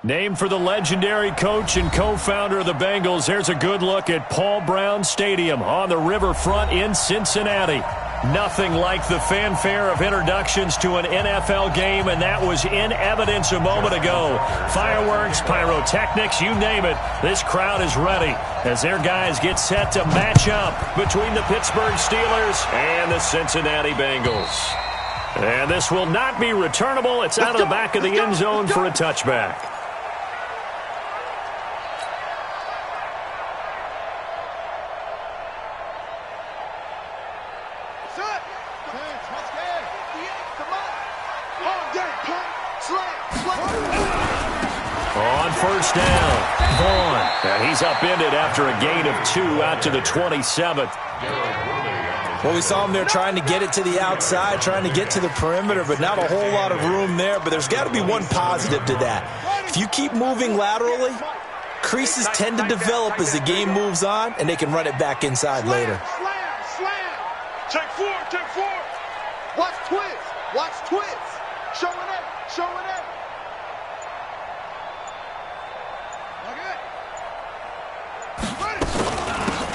Named for the legendary coach and co-founder of the Bengals, there's a good look at Paul Brown Stadium on the riverfront in Cincinnati. Nothing like the fanfare of introductions to an NFL game, and that was in evidence a moment ago. Fireworks, pyrotechnics, you name it. This crowd is ready as their guys get set to match up between the Pittsburgh Steelers and the Cincinnati Bengals. And this will not be returnable. It's out of the back of the end zone for a touchback. On first down, Vaughn. And he's upended after a gain of 2 out to the 27th. Well, we saw him there trying to get it to the outside, trying to get to the perimeter, but not a whole lot of room there. But there's got to be one positive to that. If you keep moving laterally, creases tend to develop as the game moves on, and they can run it back inside later. Check four. Watch twist. Showing up.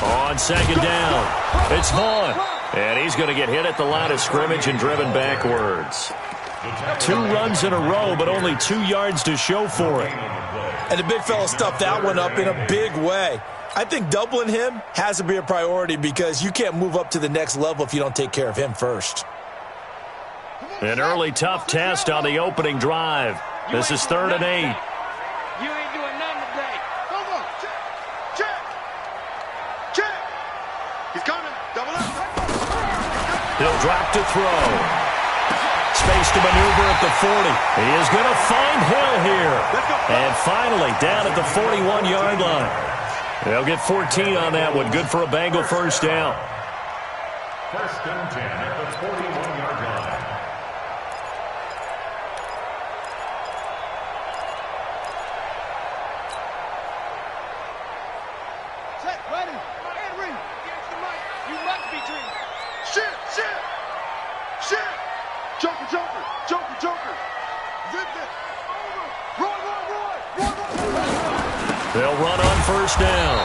On second down, it's Vaughn. And he's going to get hit at the line of scrimmage and driven backwards. 2 runs in a row, but only 2 yards to show for it. And the big fella stuffed that one up in a big way. I think doubling him has to be a priority because you can't move up to the next level if you don't take care of him first. An early tough test on the opening drive. This is 3rd and 8. You ain't doing nothing today. Go. Check. He's coming. Double up. He'll drop to throw. Space to maneuver at the 40. He is going to find Hill here. And finally down at the 41-yard line. They'll get 14 on that one. Good for a Bengal first down. First and 10 at the 41-yard line. Set, ready. Henry. Against the mic. You must be dreaming. Shit. Joker. Zip it. Roy. They'll run on first down.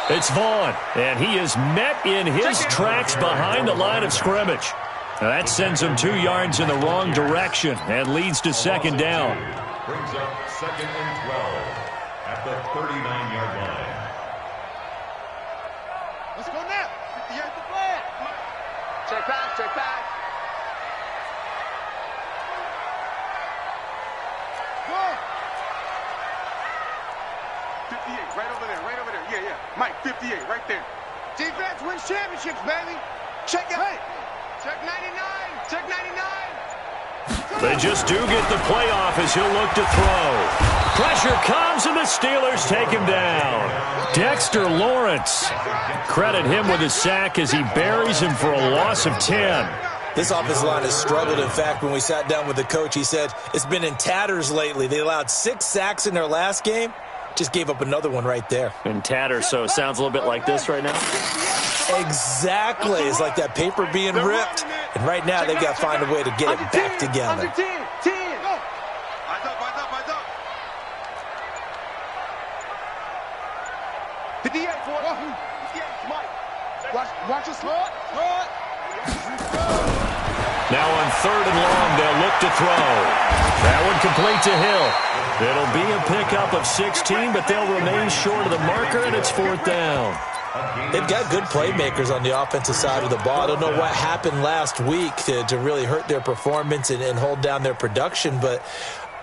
It's Vaughn, and he is met in his tracks behind the line of scrimmage. Now that sends him 2 yards in the wrong direction and leads to second down. Brings up 2nd and 12 at the 39-yard line. Let's go now. You have the flag. Check pass. Go. 58, right over there. Yeah. Mike, 58, right there. Defense wins championships, baby. Check it. Hey. Check 99. They just do get the playoff as he'll look to throw. Pressure comes, and the Steelers take him down. Dexter Lawrence. Credit him with a sack as he buries him for a loss of 10. This offensive line has struggled. In fact, when we sat down with the coach, he said it's been in tatters lately. They allowed 6 sacks in their last game. Just gave up another one right there. In tatters, so it sounds a little bit like this right now. Exactly. It's like that paper being ripped. And right now, they've got to find a way to get it back together. Eyes up. 58, boy. 58, Mike. Watch us slot. Now on 3rd and long, they'll look to throw. That one complete to Hill. It'll be a pickup of 16, but they'll remain short of the marker, and it's 4th down. They've got good playmakers on the offensive side of the ball. I don't know what happened last week to really hurt their performance and hold down their production, but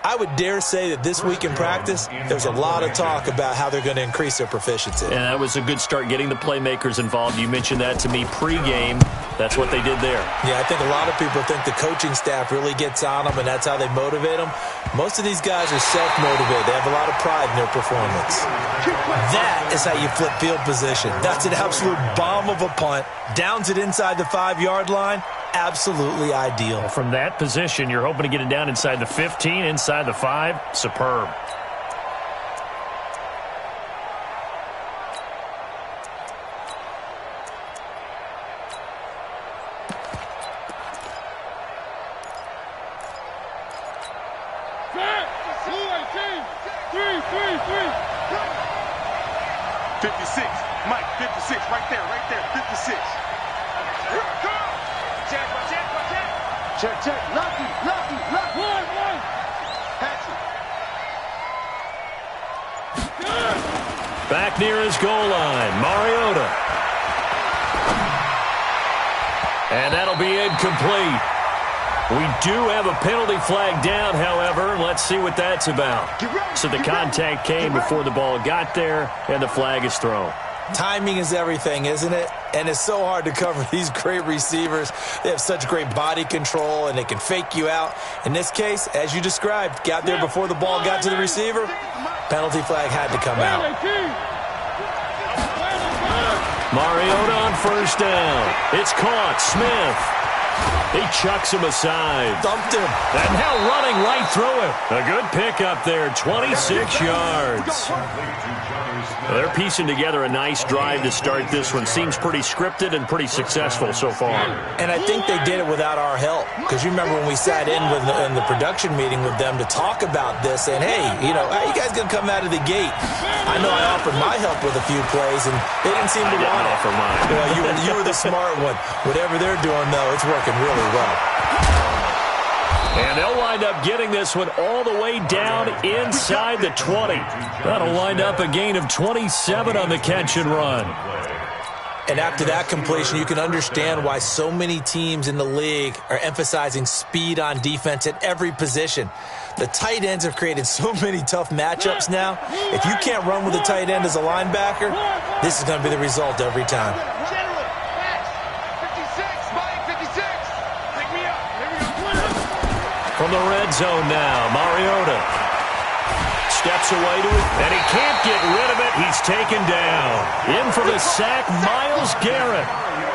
I would dare say that this week in practice, there's a lot of talk about how they're going to increase their proficiency. And that was a good start getting the playmakers involved. You mentioned that to me pregame. That's what they did there. Yeah, I think a lot of people think the coaching staff really gets on them, and that's how they motivate them. Most of these guys are self-motivated. They have a lot of pride in their performance. That is how you flip field position. That's an absolute bomb of a punt. Downs it inside the 5-yard line. Absolutely ideal. From that position, you're hoping to get it down inside the 15, inside the 5. Superb. Three. 56. Mike, 56. Right there. 56. Check. Lucky. One. Patrick. Back near his goal line, Mariota. And that'll be incomplete. We do have a penalty flag down, however. Let's see what that's about. So the contact came before the ball got there, and the flag is thrown. Timing is everything, isn't it? And it's so hard to cover these great receivers. They have such great body control, and they can fake you out. In this case, as you described, got there before the ball got to the receiver. Penalty flag had to come out. Mariota on first down. It's caught. Smith. He chucks him aside. Dumped him. And now running right through him. A good pickup there, 26 yards. They're piecing together a nice drive to start this one. Seems pretty scripted and pretty successful so far. And I think they did it without our help. Because you remember when we sat in the production meeting with them to talk about this, and hey, you know, how you guys going to come out of the gate? I know I offered my help with a few plays, and they didn't seem to want it. For mine. You were the smart one. Whatever they're doing, though, it's working really well. And they'll wind up getting this one all the way down inside the 20. That'll wind up a gain of 27 on the catch and run. And after that completion, you can understand why so many teams in the league are emphasizing speed on defense at every position. The tight ends have created so many tough matchups now. If you can't run with a tight end as a linebacker, this is going to be the result every time. From the red zone now, Mariota steps away to it, and he can't get rid of it. He's taken down. In for the sack, Myles Garrett.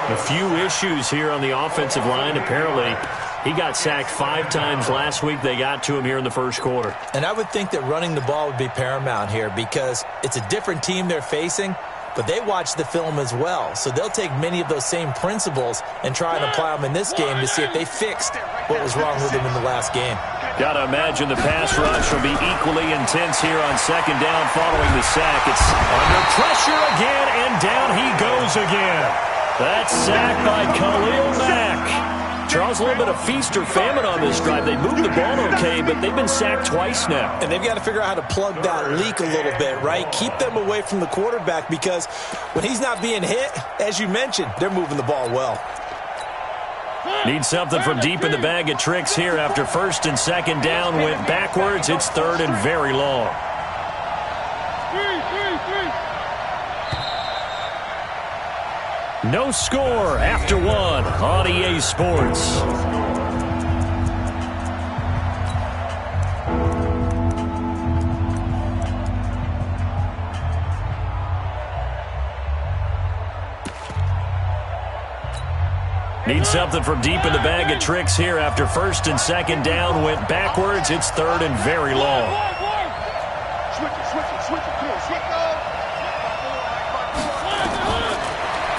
A few issues here on the offensive line. Apparently, he got sacked 5 times last week. They got to him here in the first quarter. And I would think that running the ball would be paramount here because it's a different team they're facing, but they watch the film as well. So they'll take many of those same principles and try and apply them in this game to see if they fixed what was wrong with them in the last game. Got to imagine the pass rush will be equally intense here on second down following the sack. It's under pressure again, and down he goes again. That's sacked by Khalil Mack. Charles, a little bit of feast or famine on this drive. They moved the ball okay, but they've been sacked twice now. And they've got to figure out how to plug that leak a little bit, right? Keep them away from the quarterback because when he's not being hit, as you mentioned, they're moving the ball well. Need something from deep in the bag of tricks here after first and second down went backwards. It's third and very long. No score after one on EA Sports. Need something from deep in the bag of tricks here after first and second down went backwards. It's third and very long.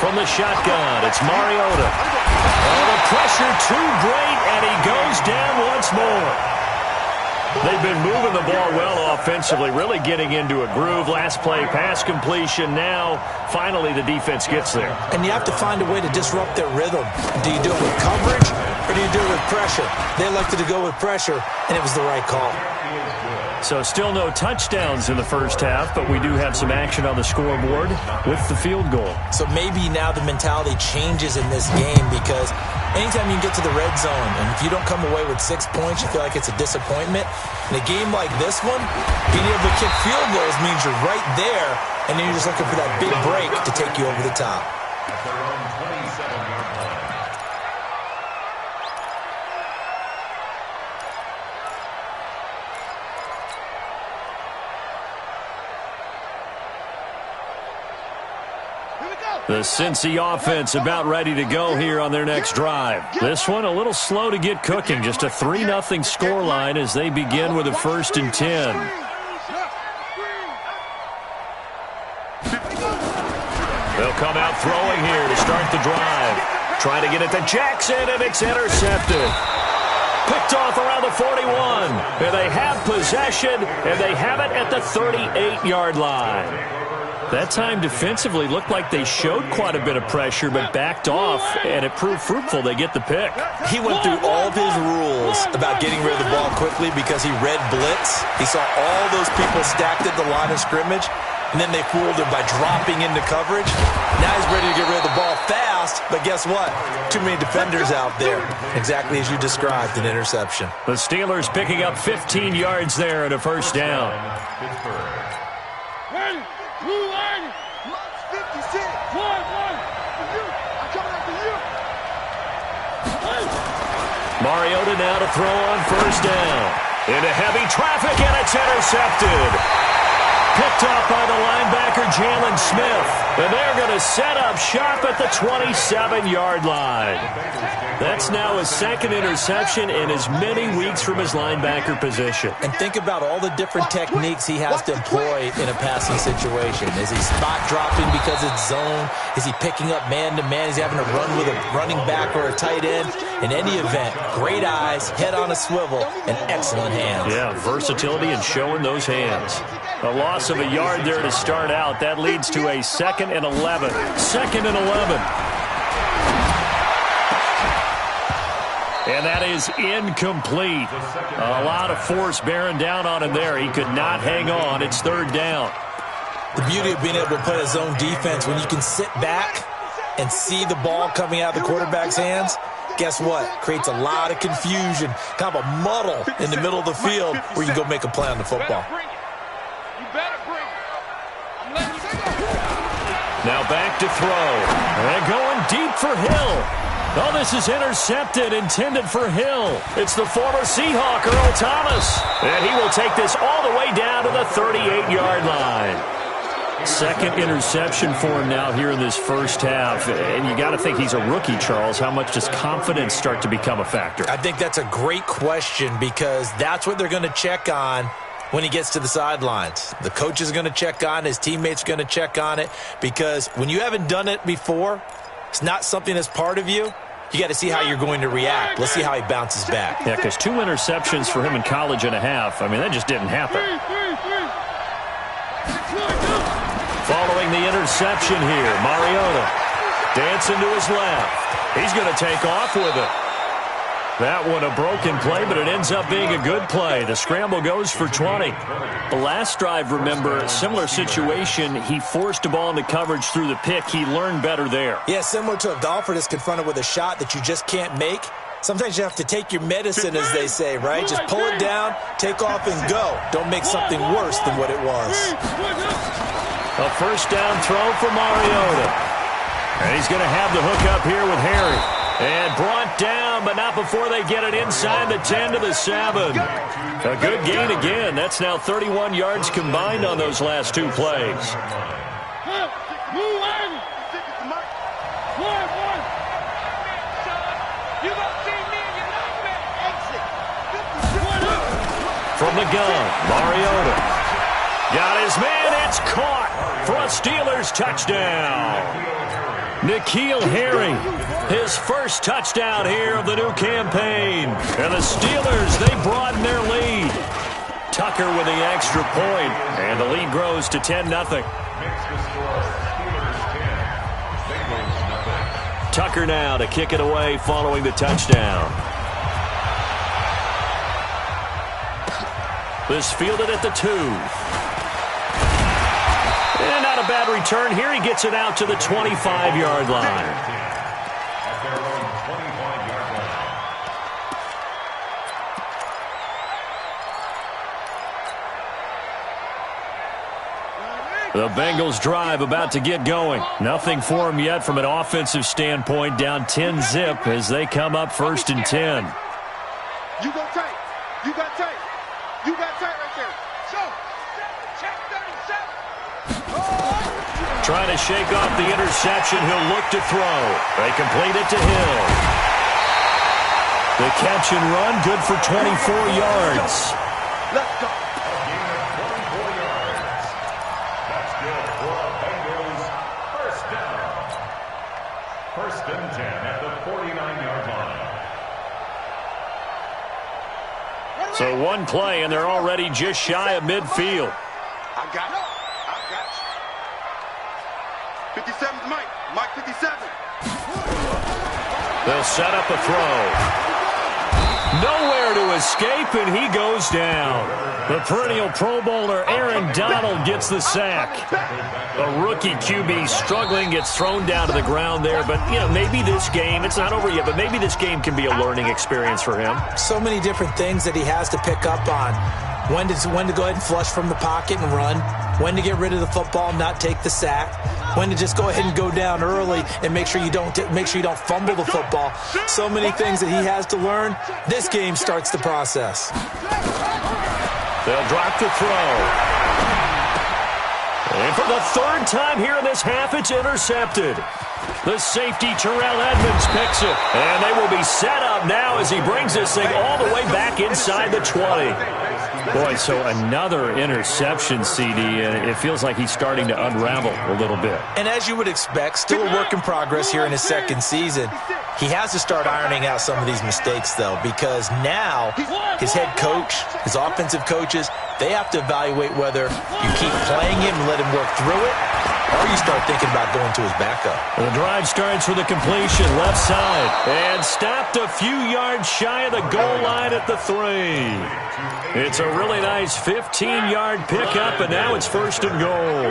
From the shotgun, it's Mariota. Oh, the pressure too great, and he goes down once more. They've been moving the ball well offensively, really getting into a groove. Last play, pass completion. Now, finally, the defense gets there. And you have to find a way to disrupt their rhythm. Do you do it with coverage, or do you do it with pressure? They elected to go with pressure, and it was the right call. So still no touchdowns in the first half, but we do have some action on the scoreboard with the field goal. So maybe now the mentality changes in this game because anytime you get to the red zone and if you don't come away with 6 points, you feel like it's a disappointment. In a game like this one, being able to kick field goals means you're right there, and then you're just looking for that big break to take you over the top. At their own 27-yard line. The Cincy offense about ready to go here on their next drive. This one a little slow to get cooking. Just a 3-0 scoreline as they begin with a 1st and 10. They'll come out throwing here to start the drive. Trying to get it to Jackson, and it's intercepted. Picked off around the 41. And they have possession, and they have it at the 38-yard line. That time defensively looked like they showed quite a bit of pressure but backed off, and it proved fruitful. They get the pick. He went through all of his rules about getting rid of the ball quickly because he read blitz. He saw all those people stacked at the line of scrimmage, and then they fooled him by dropping into coverage. Now he's ready to get rid of the ball fast, but guess what? Too many defenders out there. Exactly as you described, an interception. The Steelers picking up 15 yards there at a first down. Mariota now to throw on first down. Into heavy traffic, and it's intercepted. Picked off by the linebacker, Jalen Smith. And they're going to set up shop at the 27-yard line. That's now his second interception in as many weeks from his linebacker position. And think about all the different techniques he has to employ in a passing situation. Is he spot dropping because it's zone? Is he picking up man-to-man? Is he having to run with a running back or a tight end? In any event, great eyes, head on a swivel, and excellent hands. Yeah, versatility and showing those hands. A loss of a yard there to start out. That leads to a 2nd and 11. 2nd and 11. And that is incomplete. A lot of force bearing down on him there. He could not hang on. It's 3rd down. The beauty of being able to play a zone defense, when you can sit back and see the ball coming out of the quarterback's hands, guess what? Creates a lot of confusion, kind of a muddle in the middle of the field where you go make a play on the football. Now back to throw. And going deep for Hill. Oh, this is intercepted, intended for Hill. It's the former Seahawk, Earl Thomas. And he will take this all the way down to the 38-yard line. Second interception for him now here in this first half. And you got to think he's a rookie, Charles. How much does confidence start to become a factor? I think that's a great question because that's what they're going to check on when he gets to the sidelines. The coach is going to check on it. His teammates are going to check on it because when you haven't done it before, it's not something that's part of you. You got to see how you're going to react. Let's see how he bounces back. Yeah, because 2 interceptions for him in college and a half. I mean, that just didn't happen. Following the interception here, Mariota dancing to his left. He's going to take off with it. That one a broken play, but it ends up being a good play. The scramble goes for 20. The last drive, remember, similar situation. He forced a ball into coverage through the pick. He learned better there. Yeah, similar to a golfer that's confronted with a shot that you just can't make. Sometimes you have to take your medicine, as they say, right? Just pull it down, take off, and go. Don't make something worse than what it was. A first down throw for Mariota. And he's going to have the hook up here with Harry. And brought down, but not before they get it inside the 10 to the 7. A good gain again. That's now 31 yards combined on those last 2 plays. From the gun, Mariota. Got his man. It's caught for a Steelers touchdown. N'Keal Harry, his first touchdown here of the new campaign. And the Steelers, they broaden their lead. Tucker with the extra point, and the lead grows to 10-0. Tucker now to kick it away following the touchdown. This fielded at the 2. And not a bad return here. He gets it out to the 25-yard line. The Bengals drive about to get going. Nothing for them yet from an offensive standpoint. Down 10-zip as they come up 1st and 10. You go tight. You got tight. You got tight right there. Check 37. Trying to shake off the interception. He'll look to throw. They complete it to Hill. The catch and run, good for 24 yards. Let's go. First and 10 at the 49-yard line. So one play, and they're already just shy of midfield. I got it. 57's Mike. Mike 57. They'll set up a throw. Nowhere to escape, and he goes down. The perennial Pro Bowler Aaron Donald gets the sack. A rookie QB struggling, gets thrown down to the ground there. But, you know, maybe this game, it's not over yet, but maybe this game can be a learning experience for him. So many different things that he has to pick up on. When to go ahead and flush from the pocket and run. When to get rid of the football and not take the sack. When to just go ahead and go down early and make sure you don't fumble the football. So many things that he has to learn. This game starts the process. They'll drop the throw. And for the third time here in this half, it's intercepted. The safety, Terrell Edmonds, picks it. And they will be set up now as he brings this thing all the way back inside the 20. Boy, so another interception, CD, and it feels like he's starting to unravel a little bit. And as you would expect, still a work in progress here in his second season. He has to start ironing out some of these mistakes, though, because now his head coach, his offensive coaches, they have to evaluate whether you keep playing him and let him work through it, or you start thinking about going to his backup. The drive starts with a completion, left side, and stopped a few yards shy of the goal line at the 3. It's a really nice 15-yard pickup, and now it's first and goal.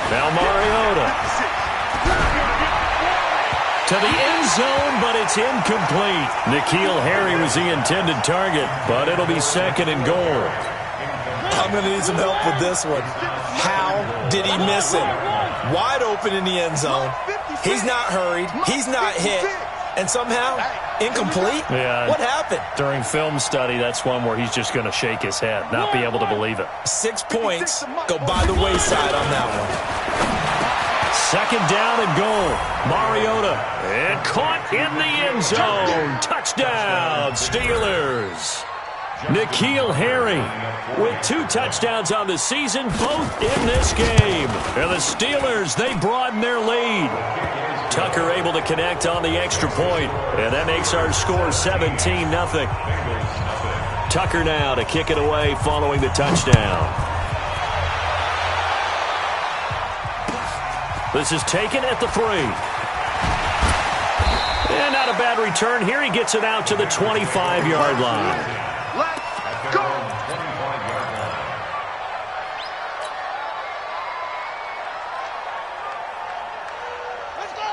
Now Mariota. To the end zone, but it's incomplete. N'Keal Harry was the intended target, but it'll be second and goal. I'm going to need some help with this one. How did he miss him? Wide open in the end zone. He's not hurried. He's not hit. And somehow, incomplete? Yeah. What happened? During film study, that's one where he's just going to shake his head, not be able to believe it. 6 points go by the wayside on that one. Second down and goal. Mariota. And caught in the end zone. Touchdown, Steelers. N'Keal Harry with 2 touchdowns on the season, both in this game. And the Steelers, they broaden their lead. Tucker able to connect on the extra point, and that makes our score 17-0. Tucker now to kick it away following the touchdown. This is taken at the 3. And not a bad return here. He gets it out to the 25-yard line. Let's go!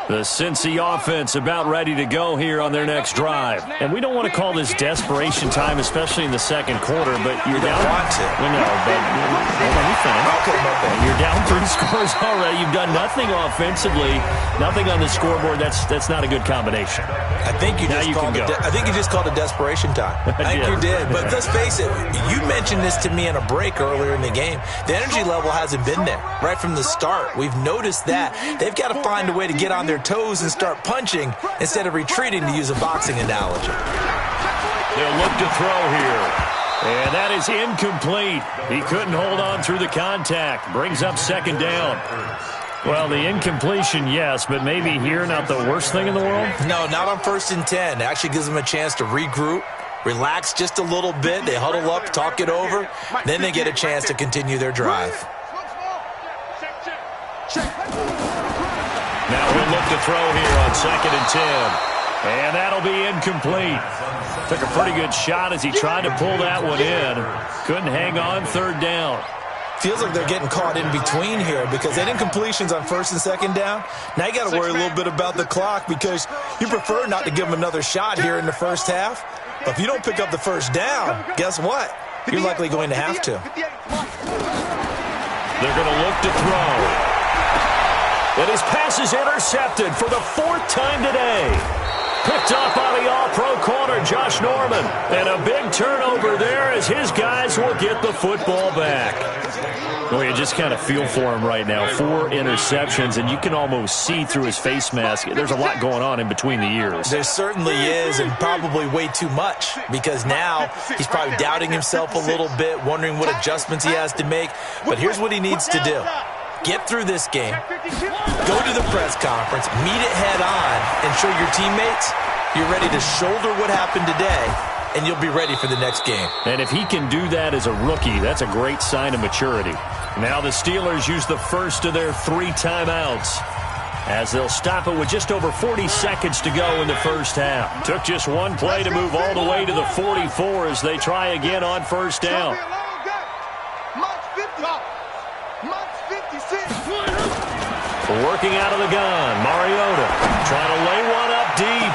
The Cincy offense about ready to go here on their next drive. And we don't want to call this desperation time, especially in the second quarter, but you're down. Want to. Well, no, but let me finish. Okay, okay. You're down 3 scores already. You've done nothing offensively, nothing on the scoreboard. That's not a good combination. I think you just called it desperation time. I think you did. But let's face it, you mentioned this to me in a break earlier in the game. The energy level hasn't been there right from the start. We've noticed that. They've got to find a way to get on their toes and start punching instead of retreating, to use a boxing analogy. They'll look to throw here. And that is incomplete. He couldn't hold on through the contact. Brings up second down. Well, the incompletion, yes, but maybe here not the worst thing in the world? No, not on 1st and 10. It actually gives them a chance to regroup, relax just a little bit. They huddle up, talk it over. Then they get a chance to continue their drive. Now he'll look to throw here on 2nd and 10. And that'll be incomplete. Took a pretty good shot as he tried to pull that one in. Couldn't hang on 3rd down. Feels like they're getting caught in between here because they did incompletions on 1st and 2nd down. Now you got to worry a little bit about the clock because you prefer not to give them another shot here in the first half. But if you don't pick up the first down, guess what? You're likely going to have to. They're going to look to throw. And his pass is intercepted for the 4th time today. Picked up by the all-pro corner, Josh Norman. And a big turnover there as his guys will get the football back. Well, you just kind of feel for him right now. 4 interceptions, and you can almost see through his face mask. There's a lot going on in between the ears. There certainly is, and probably way too much, because now he's probably doubting himself a little bit, wondering what adjustments he has to make. But here's what he needs to do. Get through this game. go to the press conference, meet it head on, and show your teammates you're ready to shoulder what happened today, and you'll be ready for the next game. And if he can do that as a rookie, that's a great sign of maturity. Now the Steelers use the first of their 3 timeouts, as they'll stop it with just over 40 seconds to go in the first half. Took just one play to move all the way to the 44 as they try again on first down. Working out of the gun, Mariota trying to lay one up deep.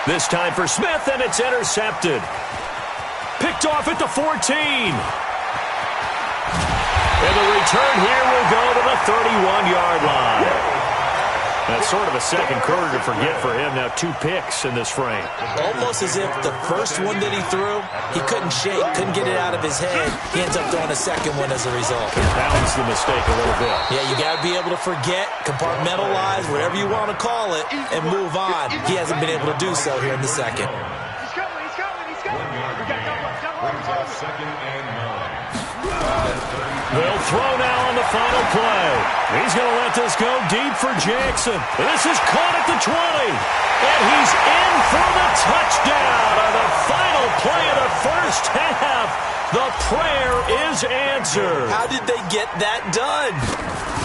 This time for Smith, and it's intercepted. Picked off at the 14. And the return here will go to the 31-yard line. That's sort of a second quarter to forget for him. Now 2 picks in this frame. Almost as if the first one that he threw, he couldn't shake, couldn't get it out of his head. He ends up throwing a second one as a result. Compounds the mistake a little bit. Yeah, you got to be able to forget, compartmentalize, whatever you want to call it, and move on. He hasn't been able to do so here in the second. He's coming. 1 yard gain. Brings up 2nd and 9. They'll throw now on the final play. He's going to let this go deep for Jackson. This is caught at the 20. And he's in for the touchdown on the final play of the first half. The prayer is answered. How did they get that done?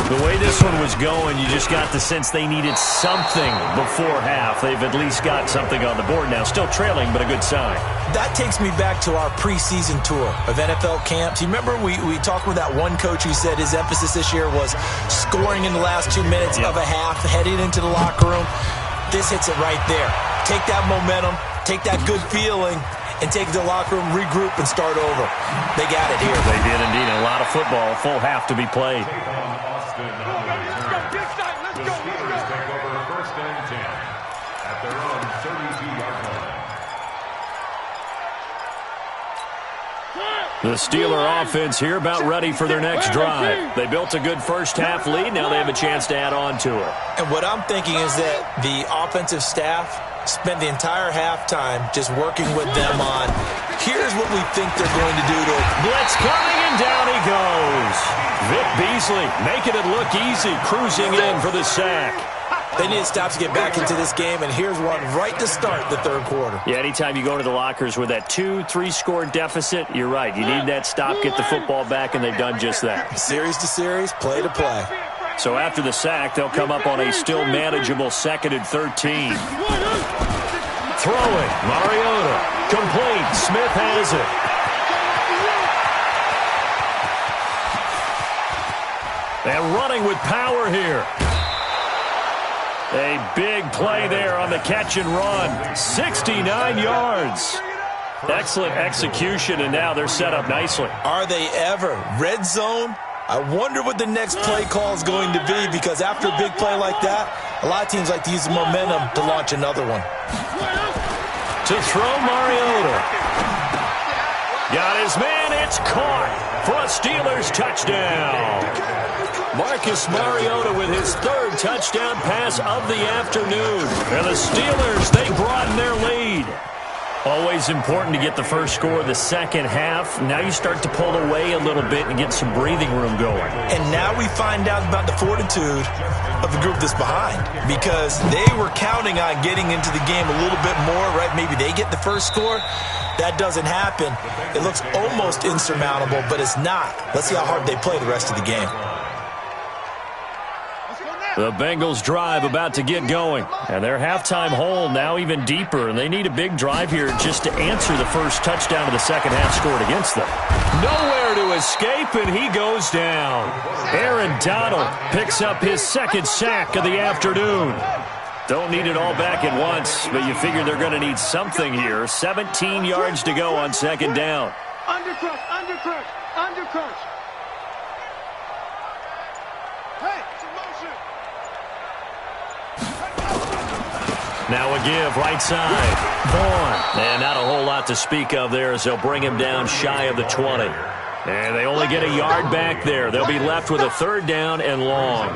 The way this one was going, you just got the sense they needed something before half. They've at least got something on the board now. Still trailing, but a good sign. That takes me back to our preseason tour of NFL camps. You remember we talked with that one coach who said his emphasis this year was scoring in the last 2 minutes of a half, heading into the locker room. This hits it right there. Take that momentum, take that good feeling, and take it to the locker room, regroup, and start over. They got it here. They did indeed. A lot of football, full half to be played. The Steelers take over 1st and 10 at their own 32-yard line. The Steeler offense here about ready for their next drive. They built a good first half lead. Now they have a chance to add on to it. And what I'm thinking is that the offensive staff spent the entire halftime just working with them on, here's what we think they're going to do to it. Blitz coming, and down he goes. Vic Beasley making it look easy, cruising in for the sack. They need to stop to get back into this game, and here's one right to start the third quarter. Yeah, anytime you go to the lockers with that 2-3 score deficit, you're right. You need that stop, get the football back, and they've done just that. Series to series, play to play. So after the sack, they'll come up on a still manageable 2nd and 13. Throwing, Mariota, complete, Smith has it. And running with power here. A big play there on the catch and run. 69 yards. Excellent execution, and now they're set up nicely. Are they ever? Red zone? I wonder what the next play call is going to be, because after a big play like that, a lot of teams like to use the momentum to launch another one. To throw, Mariota. Got his man, it's caught for a Steelers touchdown. Marcus Mariota with his 3rd touchdown pass of the afternoon. And the Steelers, they broaden their lead. Always important to get the first score of the second half. Now you start to pull away a little bit and get some breathing room going. And now we find out about the fortitude of the group that's behind, because they were counting on getting into the game a little bit more, right? Maybe they get the first score. That doesn't happen. It looks almost insurmountable, but it's not. Let's see how hard they play the rest of the game. The Bengals drive about to get going, and their halftime hole now even deeper, and they need a big drive here just to answer the first touchdown of the second half scored against them. Nowhere to escape, and he goes down. Aaron Donald picks up his 2nd sack of the afternoon. Don't need it all back at once, but you figure they're going to need something here. 17 yards to go on 2nd down. Undercrush. Hey, it's in motion. Now a give, right side. Vaughn. And not a whole lot to speak of there as they'll bring him down shy of the 20. And they only get a yard back there. They'll be left with a 3rd down and long.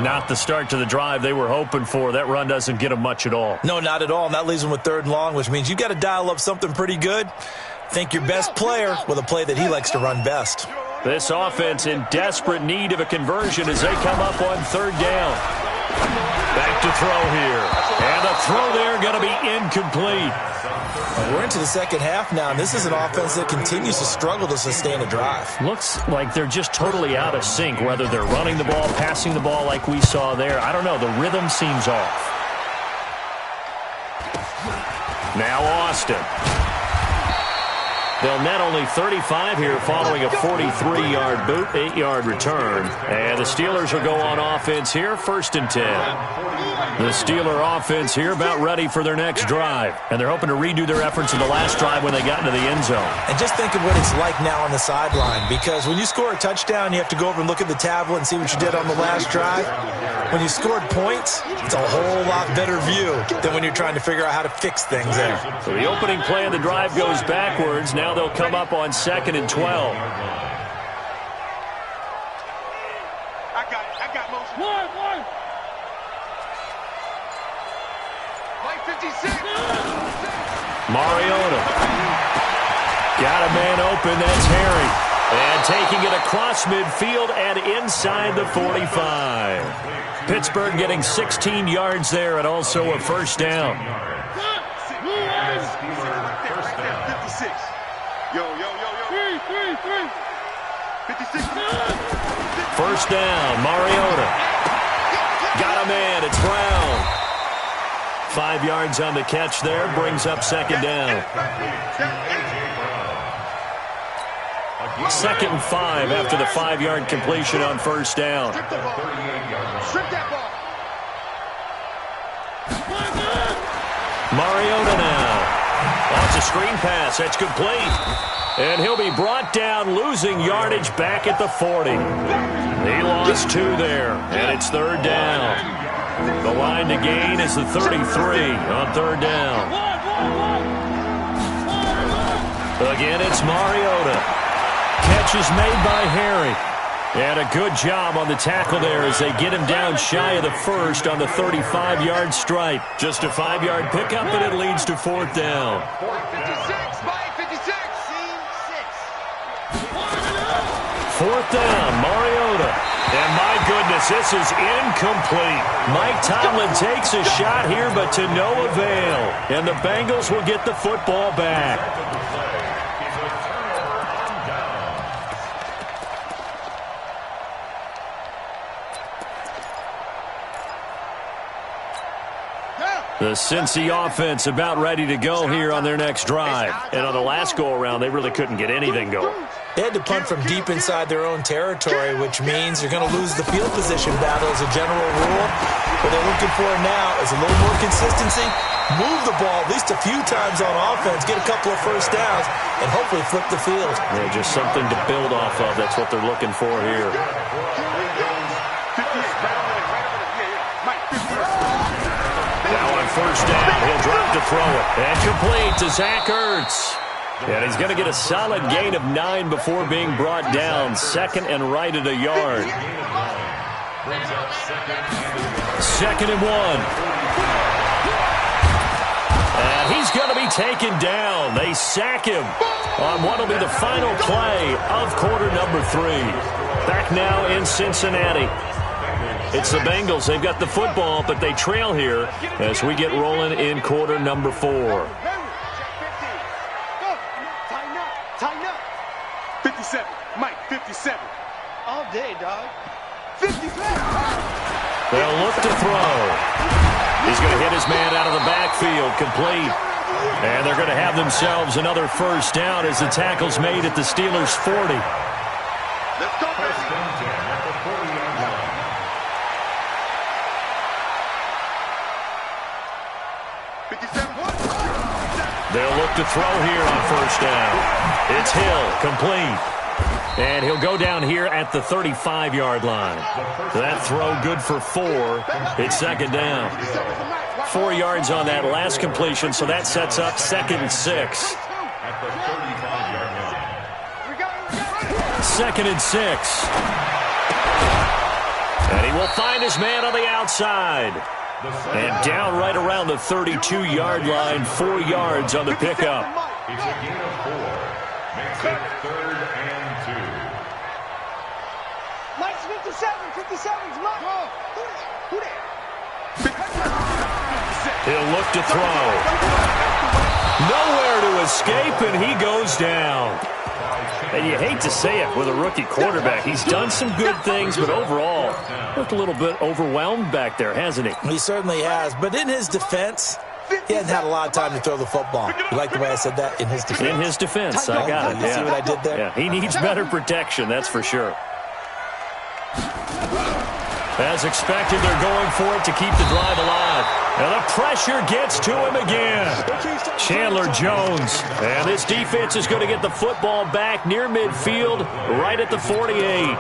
Not the start to the drive they were hoping for. That run doesn't get them much at all. No, not at all. And that leaves them with 3rd and long, which means you've got to dial up something pretty good. Think your best player with a play that he likes to run best. This offense in desperate need of a conversion as they come up on third down. Back to throw here. And the throw there going to be incomplete. We're into the second half now, and this is an offense that continues to struggle to sustain a drive. Looks like they're just totally out of sync, whether they're running the ball, passing the ball like we saw there. I don't know. The rhythm seems off. Now Austin. They'll net only 35 here following a 43-yard boot, 8-yard return. And the Steelers will go on offense here, 1st and 10. The Steeler offense here about ready for their next drive. And they're hoping to redo their efforts in the last drive when they got into the end zone. And just think of what it's like now on the sideline, because when you score a touchdown, you have to go over and look at the tablet and see what you did on the last drive. When you scored points, it's a whole lot better view than when you're trying to figure out how to fix things there. So the opening play of the drive goes backwards. Now they'll come up on 2nd and 12. I got motion. One. Play 56. Mariota. Got a man open. That's Harry. And taking it across midfield and inside the 45. Pittsburgh getting 16 yards there and also a first down. 56. Yo. 56. First down, Mariota. Got a man, it's Brown. 5 yards on the catch there, brings up 2nd down. 2nd and 5 after the 5-yard completion on first down. Strip that ball. Mariota now. That's a screen pass, that's complete. And he'll be brought down, losing yardage back at the 40. He lost 2 there, and it's 3rd down. The line to gain is the 33 on 3rd down. Again, it's Mariota. Catch is made by Harry. And a good job on the tackle there as they get him down shy of the first on the 35-yard stripe. Just a 5-yard pickup, and it leads to 4th down. 56, Mike, 56. 4th down, Mariota. And my goodness, this is incomplete. Mike Tomlin takes a shot here, but to no avail. And the Bengals will get the football back. The Cincy offense about ready to go here on their next drive. And on the last go-around, they really couldn't get anything going. They had to punt from deep inside their own territory, which means you're going to lose the field position battle as a general rule. What they're looking for now is a little more consistency, move the ball at least a few times on offense, get a couple of first downs, and hopefully flip the field. Yeah, just something to build off of. That's what they're looking for here. Now on first down, he'll drop to throw it. And complete to Zach Ertz. And he's going to get a solid gain of 9 before being brought down. 2nd and right at a yard. 2nd and 1. And he's going to be taken down. They sack him on what will be the final play of quarter number 3. Back now in Cincinnati. It's the Bengals. They've got the football, but they trail here as we get rolling in quarter number 4. Tighten up. 57. Mike, 57. All day, dog. 57. They'll look to throw. He's going to hit his man out of the backfield, complete. And they're going to have themselves another first down as the tackle's made at the Steelers' 40. Let's go, baby. They'll look to throw here on first down. It's Hill, complete. And he'll go down here at the 35-yard line. That throw good for 4. It's 2nd down. 4 yards on that last completion, so that sets up 2nd and 6. 2nd and 6. And he will find his man on the outside. And down right around the 32-yard line, 4 yards on the pickup. It's a gain of 4. Makes it 3rd and 2. He'll look to throw. Nowhere to escape, and he goes down. And you hate to say it with a rookie quarterback. He's done some good things, but overall, looked a little bit overwhelmed back there, hasn't he? He certainly has. But in his defense, he hasn't had a lot of time to throw the football. You like the way I said that? In his defense? In his defense, I got it. You see what I did there? Yeah, he needs better protection, that's for sure. As expected, they're going for it to keep the drive alive. And the pressure gets to him again. Chandler Jones. And this defense is going to get the football back near midfield, right at the 48.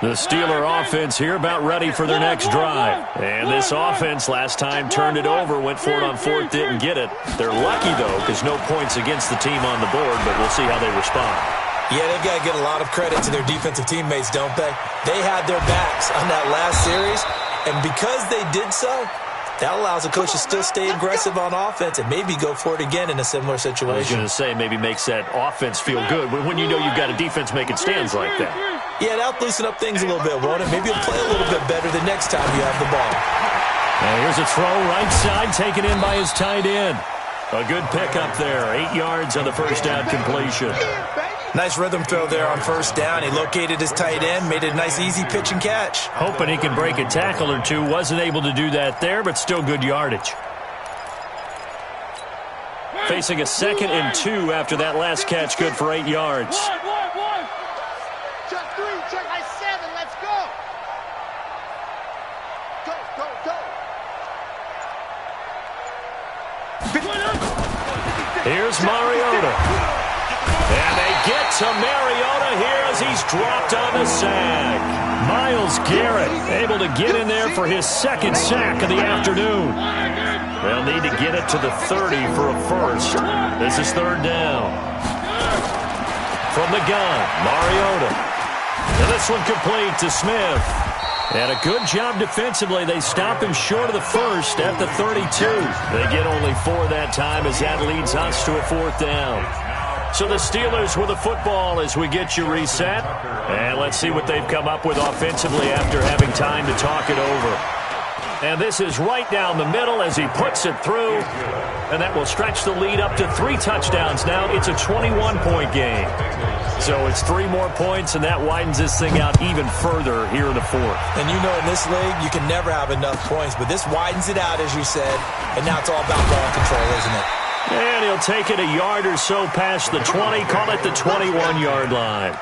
The Steeler offense here about ready for their next drive. And this offense last time turned it over, went for it on fourth, didn't get it. They're lucky, though, because no points against the team on the board, but we'll see how they respond. Yeah, they've got to get a lot of credit to their defensive teammates, don't they? They had their backs on that last series, and because they did so, that allows the coach to still stay aggressive on offense and maybe go for it again in a similar situation. I was going to say maybe makes that offense feel good when you know you've got a defense making stands like that. Yeah, that'll loosen up things a little bit, won't it? Maybe you'll play a little bit better the next time you have the ball. And here's a throw right side taken in by his tight end. A good pickup there. 8 yards on the first down completion. Nice rhythm throw there on first down. He located his tight end, made it a nice easy pitch and catch. Hoping he can break a tackle or two. Wasn't able to do that there, but still good yardage. Facing a 2nd and 2 after that last catch, good for 8 yards. Check 3, check 7, let's go. Here's Mariota. And they get to Mariota here as he's dropped on the sack. Myles Garrett able to get in there for his 2nd sack of the afternoon. They'll need to get it to the 30 for a first. This is 3rd down. From the gun, Mariota. And this one complete to Smith. And a good job defensively. They stop him short of the first at the 32. They get only 4 that time as that leads us to a 4th down. So the Steelers with the football as we get you reset. And let's see what they've come up with offensively after having time to talk it over. And this is right down the middle as he puts it through. And that will stretch the lead up to 3 touchdowns now. It's a 21-point game. So it's 3 more points, and that widens this thing out even further here in the 4th. And you know in this league, you can never have enough points. But this widens it out, as you said. And now it's all about ball control, isn't it? And he'll take it a yard or so past the 20. Call it the 21-yard line.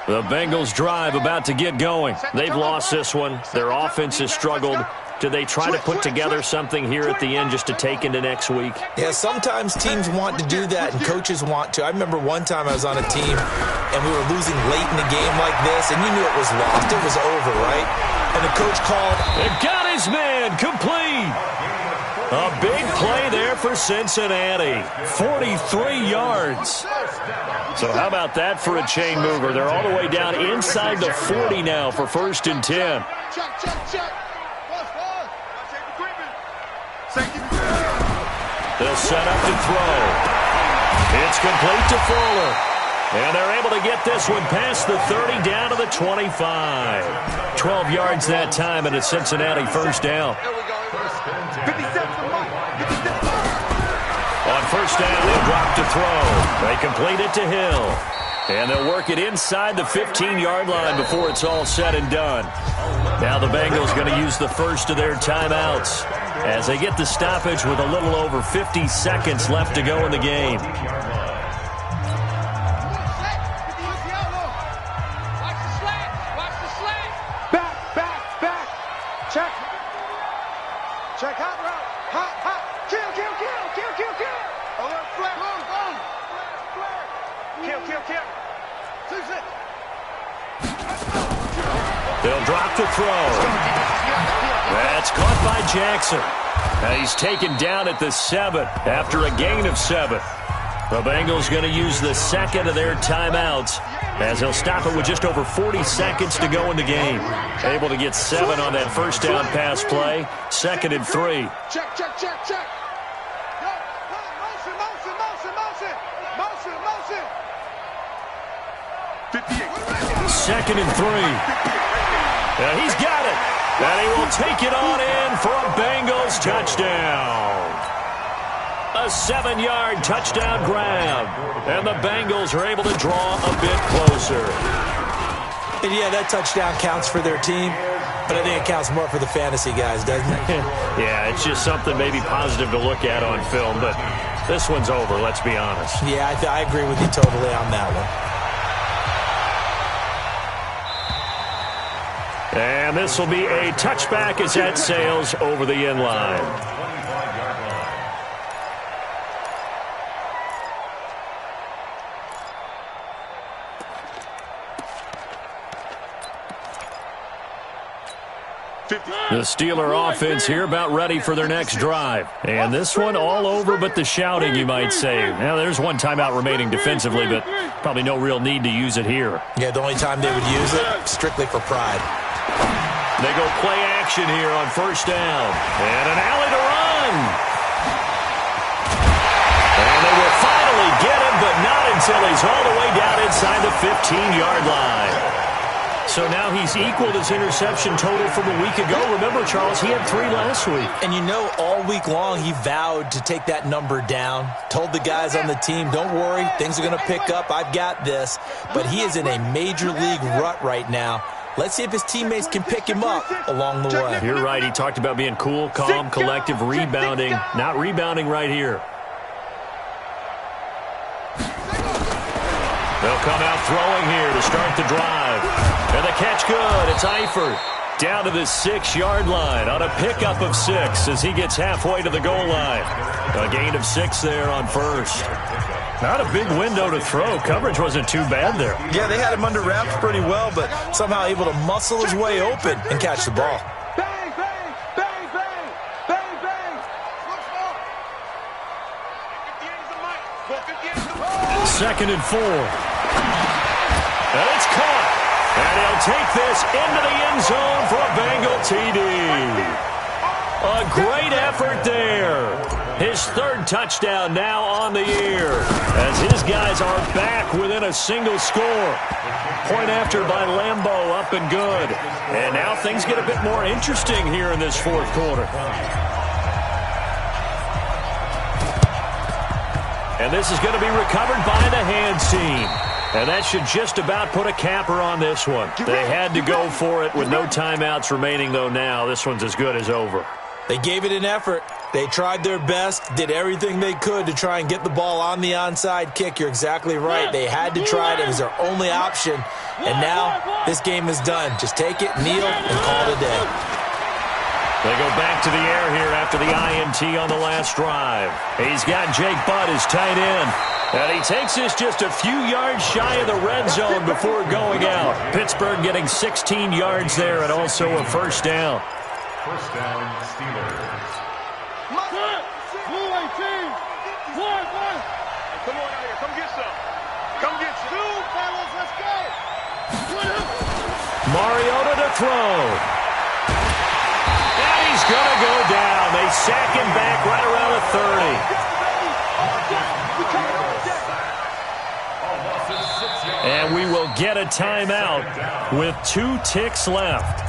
The Bengals drive about to get going. They've lost this one. Their offense has struggled. Do they try to put together something here at the end just to take into next week? Yeah, sometimes teams want to do that and coaches want to. I remember one time I was on a team and we were losing late in the game like this, and you knew it was lost. It was over, right? And the coach called. It got his man complete. A big play there for Cincinnati. 43 yards. So how about that for a chain mover? They're all the way down inside the 40 now for 1st and 10. Check. They'll set up to throw. It's complete to Fuller. And they're able to get this one past the 30 down to the 25. 12 yards that time and a Cincinnati first down. On first down, they'll drop to throw. They complete it to Hill. And they'll work it inside the 15-yard line before it's all said and done. Now the Bengals going to use the first of their timeouts as they get the stoppage with a little over 50 seconds left to go in the game. Back. Check hot route. Hot. Kill. Alert, flat. Kill. They'll drop to throw. That's caught by Jackson. And he's taken down at the 7 after a gain of 7. The Bengals going to use the second of their timeouts as they'll stop it with just over 40 seconds to go in the game. Able to get 7 on that first down pass play. 2nd and 3. Check. 2nd and 3. And he's got it. And he will take it on in for a Bengals touchdown. A 7-yard touchdown grab. And the Bengals are able to draw a bit closer. And yeah, that touchdown counts for their team, but I think it counts more for the fantasy guys, doesn't it? Yeah, it's just something maybe positive to look at on film, but this one's over, let's be honest. Yeah, I agree with you totally on that one. And this will be a touchback as that sails over the end line. The Steeler offense here about ready for their next drive. And this one all over but the shouting, you might say. Now, there's one timeout remaining defensively, but probably no real need to use it here. Yeah, the only time they would use it, strictly for pride. They go play action here on 1st down. And an alley to run. And they will finally get him, but not until he's all the way down inside the 15-yard line. So now he's equaled his interception total from a week ago. Remember, Charles, he had 3 last week. And you know, all week long he vowed to take that number down. Told the guys on the team, don't worry, things are going to pick up. I've got this. But he is in a major league rut right now. Let's see if his teammates can pick him up along the way. You're right. He talked about being cool, calm, collective, rebounding. Not rebounding right here. They'll come out throwing here to start the drive. And the catch good. It's Eifert down to the 6-yard line on a pickup of 6 as he gets halfway to the goal line. A gain of 6 there on 1st. Not a big window to throw. Coverage wasn't too bad there. Yeah, they had him under wraps pretty well, but somehow able to muscle his way open and catch the ball. Bang, bang, bang, bang, bang, bang. 2nd and 4. And it's caught. And he'll take this into the end zone for a Bengal TD. A great effort there. His 3rd touchdown now on the year as his guys are back within a single score. Point after by Lambeau, up and good. And now things get a bit more interesting here in this 4th quarter. And this is going to be recovered by the hands team. And that should just about put a capper on this one. They had to go for it with no timeouts remaining, though now. This one's as good as over. They gave it an effort. They tried their best, did everything they could to try and get the ball on the onside kick. You're exactly right. They had to try it. It was their only option. And now this game is done. Just take it, kneel, and call it a day. They go back to the air here after the INT on the last drive. He's got Jake Butt as tight end. And he takes this just a few yards shy of the red zone before going out. Pittsburgh getting 16 yards there and also a 1st down. 1st down, Steelers. Blue 18. One. Come on out here. Come get some. Come get some. 2, fellas. Let's go. Mariota to throw. And he's going to go down. They sack him back right around the 30. And we will get a timeout with 2 ticks left.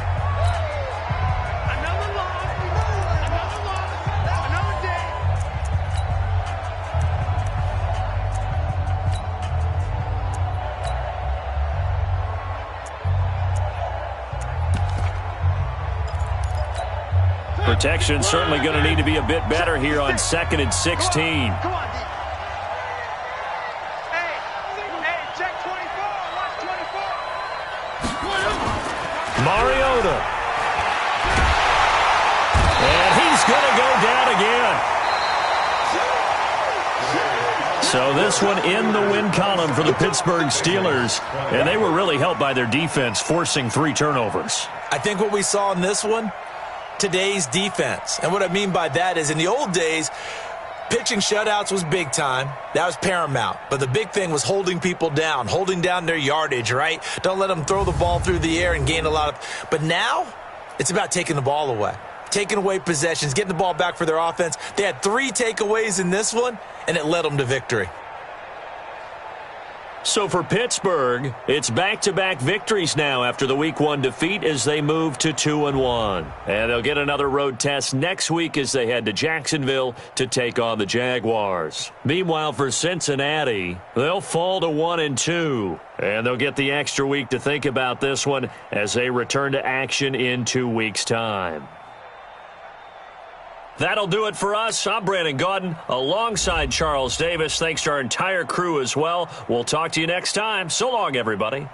Protection certainly going to need to be a bit better here on 2nd and 16. Come on, D. Hey, check 24. Watch 24. Mariota. And he's going to go down again. So this one in the win column for the Pittsburgh Steelers. And they were really helped by their defense, forcing 3 turnovers. I think what we saw in this one, today's defense. And what I mean by that is in the old days, pitching shutouts was big time. That was paramount. But the big thing was holding people down, holding down their yardage, right? Don't let them throw the ball through the air and gain a lot of... But now, it's about taking the ball away. Taking away possessions, getting the ball back for their offense. They had 3 takeaways in this one, and it led them to victory. So for Pittsburgh, it's back-to-back victories now after the Week 1 defeat as they move to 2-1. And they'll get another road test next week as they head to Jacksonville to take on the Jaguars. Meanwhile, for Cincinnati, they'll fall to 1-2. And they'll get the extra week to think about this one as they return to action in 2 weeks' time. That'll do it for us. I'm Brandon Gaudin alongside Charles Davis. Thanks to our entire crew as well. We'll talk to you next time. So long, everybody.